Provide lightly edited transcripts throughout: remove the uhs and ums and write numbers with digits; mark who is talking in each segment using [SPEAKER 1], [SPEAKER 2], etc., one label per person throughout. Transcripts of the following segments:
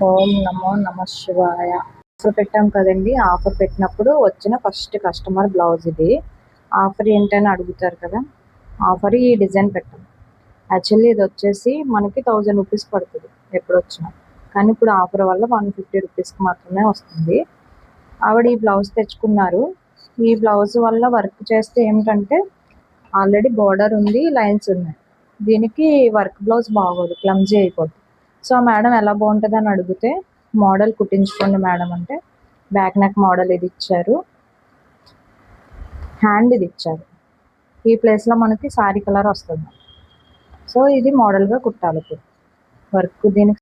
[SPEAKER 1] ఓం నమో శివాయ. ఆఫర్ పెట్టాం కదండి. ఆఫర్ పెట్టినప్పుడు వచ్చిన ఫస్ట్ కస్టమర్ బ్లౌజ్ ఇది. ఆఫర్ ఏంటని అడుగుతారు కదా. ఆఫర్ ఈ డిజైన్ పెట్టాం. యాక్చువల్లీ ఇది వచ్చేసి మనకి 1000 రూపీస్ పడుతుంది ఎప్పుడు వచ్చినా. కానీ ఇప్పుడు ఆఫర్ వల్ల 150 రూపీస్కి మాత్రమే వస్తుంది. ఆవిడ ఈ బ్లౌజ్ తెచ్చుకున్నారు. ఈ బ్లౌజ్ వల్ల వర్క్ చేస్తే ఏమిటంటే ఆల్రెడీ బోర్డర్ ఉంది, లైన్స్ ఉన్నాయి. దీనికి వర్క్ బ్లౌజ్ బాగోదు, క్లమ్జీ అయిపోద్ది. సో మేడం ఎలా బాగుంటుంది అని అడిగితే మోడల్ కుట్టించుకోండి మేడం అంటే బ్యాక్ నెక్ మోడల్ ఇది ఇచ్చారు, హ్యాండ్ ఇది ఇచ్చారు. ఈ ప్లేస్లో మనకి సారీ కలర్ వస్తుంది. సో ఇది మోడల్గా కుట్టాలి. ఇప్పుడు వర్క్ దీనికి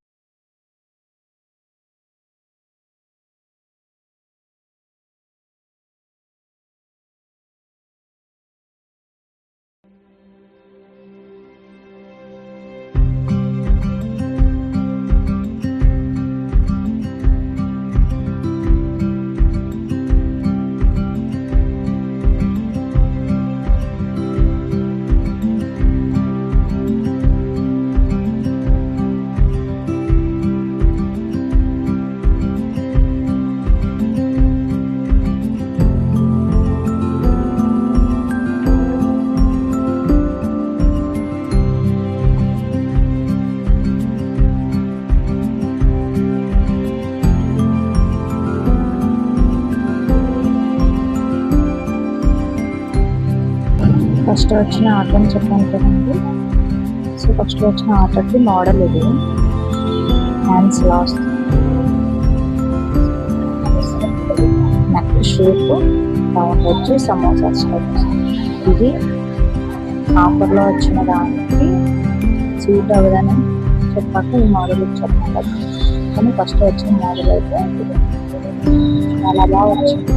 [SPEAKER 1] ఫస్ట్ వచ్చిన ఆర్డర్ అని చెప్పాను కదండి. సో ఫస్ట్ వచ్చిన ఆర్డర్కి మోడల్ ఇది hands last neck shape round వచ్చి సమోసా స్టైల్. ఇది ఆఫర్లో వచ్చిన దానికి సూట్ అవ్వదని చెప్పాక ఈ మోడల్ ఇచ్చారు. కానీ ఫస్ట్ వచ్చిన మోడల్ అయితే చాలా బాగా వచ్చింది.